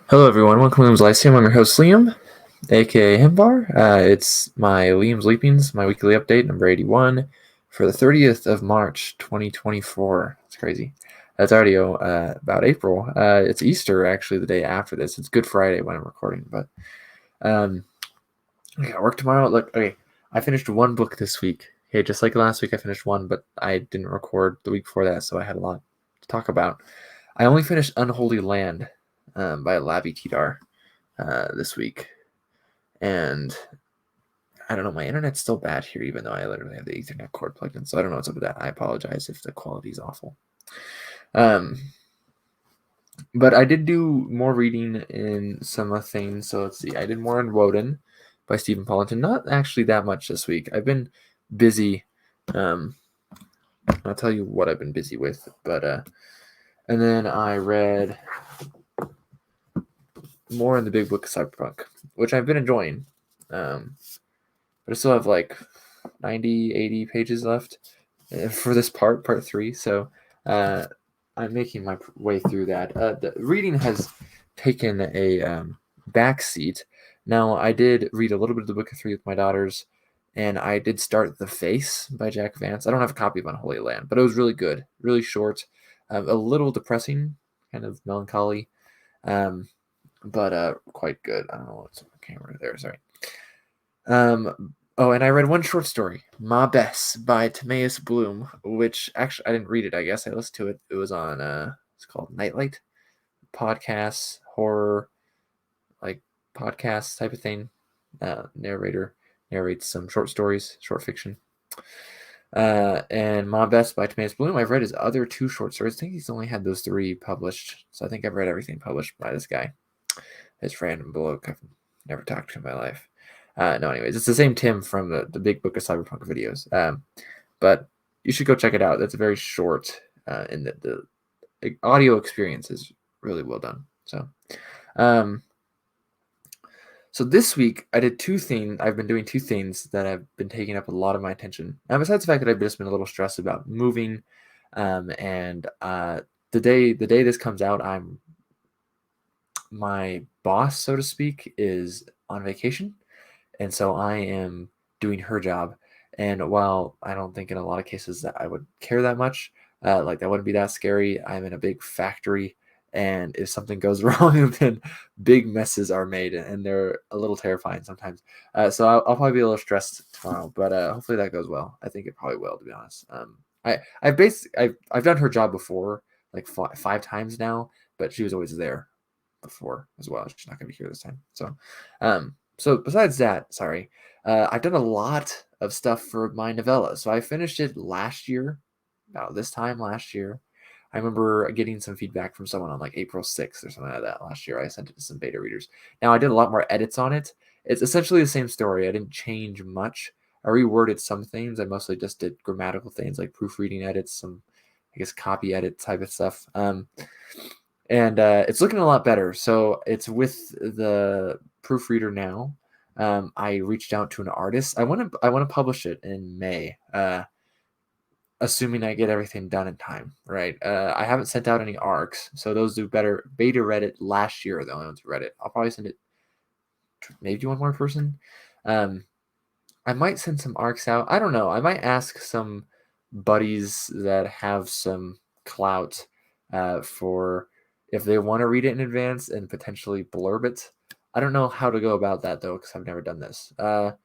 Hello, everyone. Welcome to Liam's Lyceum. I'm your host, Liam, aka Himbar. It's my Liam's Leapings, my weekly update, number 81, for the 30th of March, 2024. It's crazy. That's already about April. It's Easter, actually, the day after this. It's Good Friday when I'm recording, but um, I got work tomorrow. Look, okay, I finished one book this week. Okay, just like last week, I finished one, but I didn't record the week before that, so I had a lot to talk about. I only finished Unholy Land by Lavi Tidar this week. And I don't know, my internet's still bad here, even though I literally have the Ethernet cord plugged in. So I don't know what's up with that. I apologize if the quality's awful. Um, but I did do more reading in some things. So let's see. I did more in Woden by Stephen Paulington. Not actually that much this week. I've been busy. I'll tell you what I've been busy with. But and then I read more in the Big Book of Cyberpunk, which I've been enjoying. But I still have like 90, 80 pages left for this part 3. So I'm making my way through that. The reading has taken a back seat. Now, I did read a little bit of the Book of 3 with my daughters, and I did start The Face by Jack Vance. I don't have a copy of Unholy Land, but it was really good, really short, a little depressing, kind of melancholy, but quite good. I don't know what's on the camera there. Sorry. Oh, and I read one short story, Ma Bess by Timaeus Bloom, which actually I didn't read it, I guess. I listened to it. It was on it's called Nightlight podcasts, horror, like podcast type of thing. Narrator narrates some short stories, short fiction. And Ma Bess by Timaeus Bloom. I've read his other 2 short stories. I think he's only had those 3 published. So I think I've read everything published by this guy. This random bloke I've never talked to in my life. No, anyways, it's the same Tim from the Big Book of Cyberpunk videos. But you should go check it out. That's very short, and the audio experience is really well done. So this week I did 2 things. I've been doing 2 things that have been taking up a lot of my attention. Now, besides the fact that I've just been a little stressed about moving, and the day this comes out, my boss, so to speak, is on vacation. And so I am doing her job. And while I don't think in a lot of cases that I would care that much, like that wouldn't be that scary, I'm in a big factory. And if something goes wrong, then big messes are made, and they're a little terrifying sometimes. So I'll probably be a little stressed tomorrow, but hopefully that goes well. I think it probably will, to be honest. I've done her job before, like 5 times now, but she was always there before as well. She's not going to be here this time. So besides that, sorry, I've done a lot of stuff for my novella. So I finished it last year, about this time last year. I remember getting some feedback from someone on like April 6th or something like that last year. I sent it to some beta readers. Now I did a lot more edits on it. It's essentially the same story. I didn't change much. I reworded some things. I mostly just did grammatical things like proofreading edits, some I guess copy edit type of stuff. And it's looking a lot better. So it's with the proofreader now. I reached out to an artist. I want to publish it in May, assuming I get everything done in time. Right. I haven't sent out any arcs, so those do better. Beta read it last year. The only ones who read it. I'll probably send it to maybe one more person. I might send some arcs out. I don't know. I might ask some buddies that have some clout for if they want to read it in advance and potentially blurb it. I don't know how to go about that though, because I've never done this. But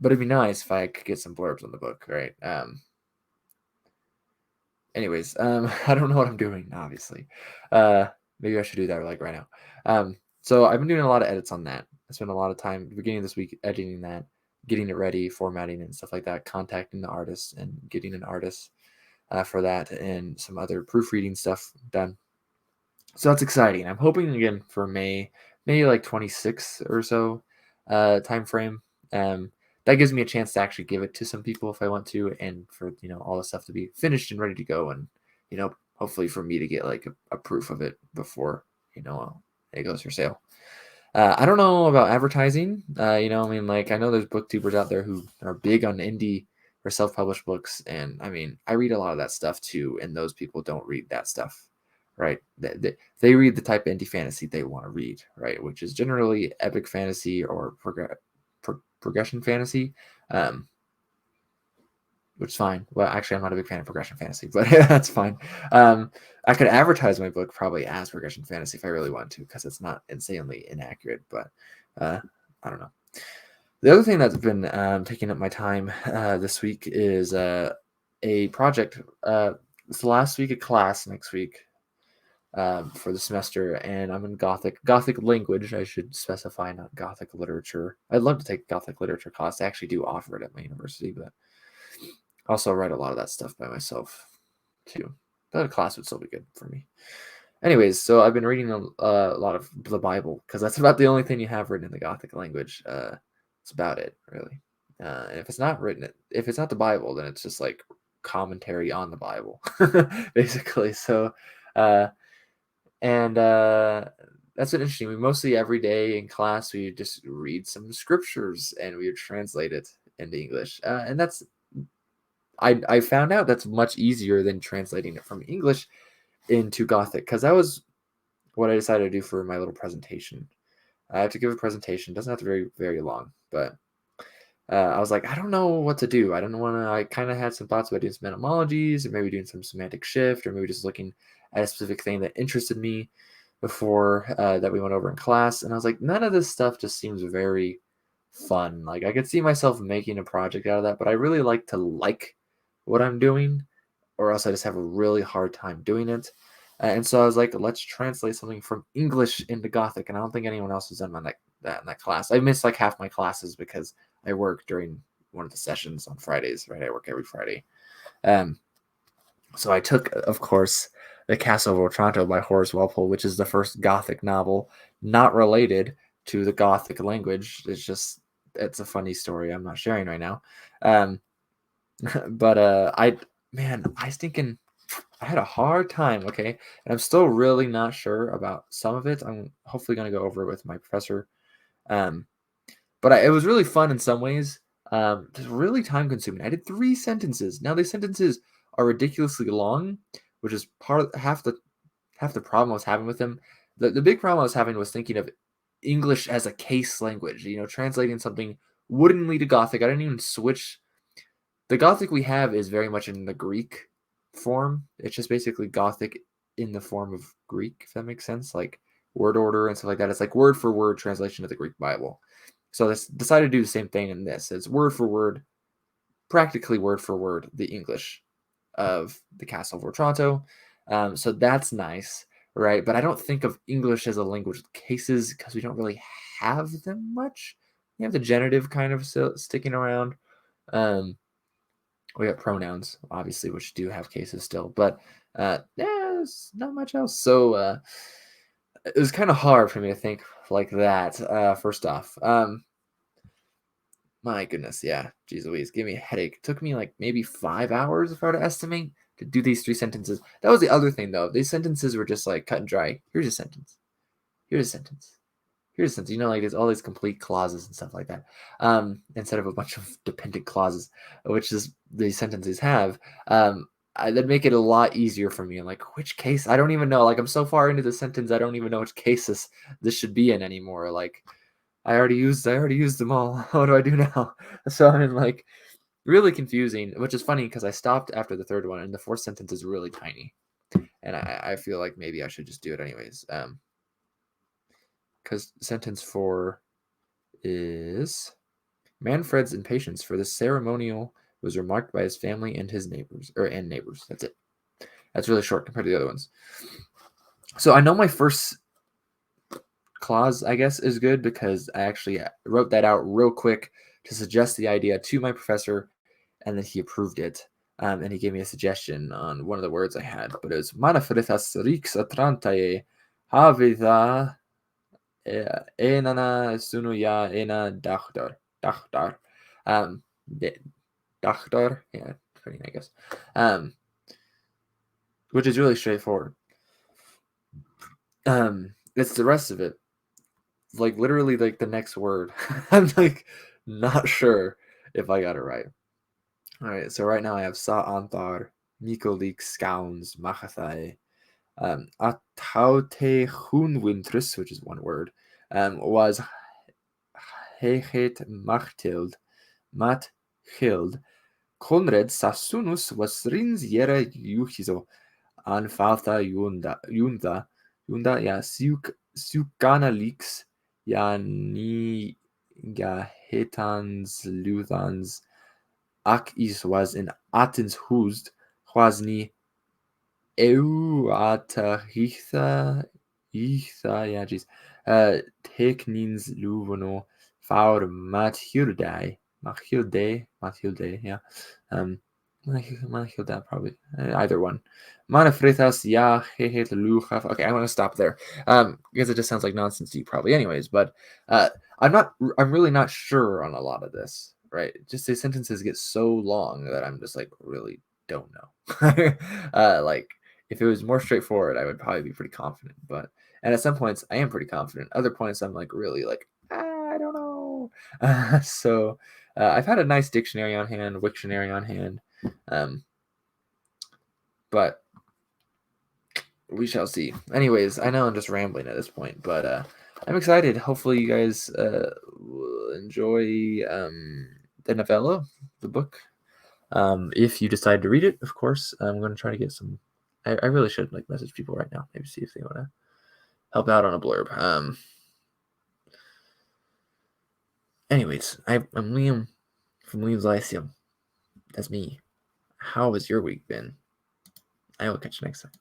it'd be nice if I could get some blurbs on the book, right? Anyways, I don't know what I'm doing, obviously. Maybe I should do that like right now. So I've been doing a lot of edits on that. I spent a lot of time at the beginning of this week editing that, getting it ready, formatting it and stuff like that, contacting the artist and getting an artist for that, and some other proofreading stuff done. So that's exciting. I'm hoping again for May, maybe like 26th or so time frame. That gives me a chance to actually give it to some people if I want to, and for all the stuff to be finished and ready to go, and hopefully for me to get like a proof of it before it goes for sale. I don't know about advertising. I mean, like I know there's booktubers out there who are big on indie or self-published books, and I mean, I read a lot of that stuff too, and those people don't read that stuff, right? They read the type of indie fantasy they want to read, right? Which is generally epic fantasy or progression fantasy, um, which is fine. Well, actually, I'm not a big fan of progression fantasy, but that's fine. I could advertise my book probably as progression fantasy if I really want to, because it's not insanely inaccurate, but I don't know. The other thing that's been taking up my time this week is a project. It's the last week of class next week for the semester, and I'm in Gothic language. I should specify, not Gothic literature. I'd love to take Gothic literature class. They actually do offer it at my university, but I also write a lot of that stuff by myself too. That class would still be good for me. Anyways, so I've been reading a lot of the Bible because that's about the only thing you have written in the Gothic language. It's about it, really. And if it's not if it's not the Bible, then it's just like commentary on the Bible, basically. So, uh, and that's been interesting. We mostly every day in class we just read some scriptures and we would translate it into English, and that's I found out that's much easier than translating it from English into Gothic, because that was what I decided to do for my little presentation. I have to give a presentation. It doesn't have to be very long, but I was like, I don't know what to do. I don't want to. I kind of had some thoughts about doing some etymologies, or maybe doing some semantic shift, or maybe just looking at a specific thing that interested me before that we went over in class. And I was like, none of this stuff just seems very fun. Like I could see myself making a project out of that, but I really like to like what I'm doing, or else I just have a really hard time doing it. And so I was like, let's translate something from English into Gothic. And I don't think anyone else has done that in that class. I missed like half my classes because I work during one of the sessions on Fridays, right? I work every Friday. Um, so I took, of course, The Castle of Otranto by Horace Walpole, which is the first Gothic novel not related to the Gothic language. It's a funny story I'm not sharing right now. Um, but I was thinking, I had a hard time, okay? And I'm still really not sure about some of it. I'm hopefully going to go over it with my professor. Um, but it was really fun in some ways. Just really time consuming. I did 3 sentences. Now these sentences are ridiculously long, which is part of half the problem I was having with them. The big problem I was having was thinking of English as a case language. Translating something woodenly to Gothic. I didn't even switch. The Gothic we have is very much in the Greek form. It's just basically Gothic in the form of Greek, if that makes sense. Like word order and stuff like that. It's like word for word translation of the Greek Bible. So I decided to do the same thing in this. It's word for word, practically word for word, the English of the Castle of Otranto. So that's nice, right? But I don't think of English as a language with cases because we don't really have them much. We have the genitive kind of sticking around. Um, we got pronouns, obviously, which do have cases still, but there's not much else. So it was kind of hard for me to think like that. First off, my goodness, yeah, geez Louise, give me a headache. It took me like maybe 5 hours, if I were to estimate, to do these 3 sentences. That was the other thing, though. These sentences were just like cut and dry. Here's a sentence. Here's a sentence. Here's a sentence. Like there's all these complete clauses and stuff like that. Instead of a bunch of dependent clauses, which is these sentences have. That'd make it a lot easier for me. I'm like, which case? I don't even know. Like I'm so far into the sentence, I don't even know which cases this should be in anymore. Like I already used them all. What do I do now? So I'm like really confusing, which is funny because I stopped after the third one and the fourth sentence is really tiny. And I feel like maybe I should just do it anyways. Because sentence 4 is Manfred's impatience for this ceremonial was remarked by his family and his neighbors, and neighbors. That's it. That's really short compared to the other ones. So I know my first clause, I guess, is good because I actually wrote that out real quick to suggest the idea to my professor, and then he approved it. And he gave me a suggestion on one of the words I had, but it was Manafrethas Rix Atrantae Havitha Enana Sunuya Ena Dachtar. Dachtar. Um, Dachtar. Yeah, funny, I guess. Which is really straightforward. It's the rest of it. Like literally like the next word. I'm like not sure if I got it right. All right, so right now I have Sa Antar, Mikolik, Scowns, Machathai. Ataute Hunwintrus, which is one word, was Heget Mathild. Conrad Sassunus was Rins Yera Yuchizo, Anfalta Yunda, ja, Sukana Leaks, ja, Ni Hetans Luthans, Ak is was in Atens Hust, was ni Ata ja, geez, Teknins Luvono, Faur Mathilde, yeah, Mathilda, probably, either one. Manafritas, ja, Hehet Luchaf. Okay, I'm going to stop there, because it just sounds like nonsense to you, probably, anyways, but, I'm really not sure on a lot of this, right? Just the sentences get so long that I'm just like, really don't know. Like, if it was more straightforward, I would probably be pretty confident. But and at some points, I am pretty confident. Other points, I'm like really like I don't know. So I've had a nice dictionary on hand, Wiktionary on hand, um, but we shall see. Anyways, I know I'm just rambling at this point, but I'm excited. Hopefully, you guys will enjoy the novella, the book. If you decide to read it, of course, I'm going to try to get some. I really should like message people right now, maybe see if they want to help out on a blurb. Anyways, I'm Liam from Liam's Lyceum. That's me. How has your week been? I will catch you next time.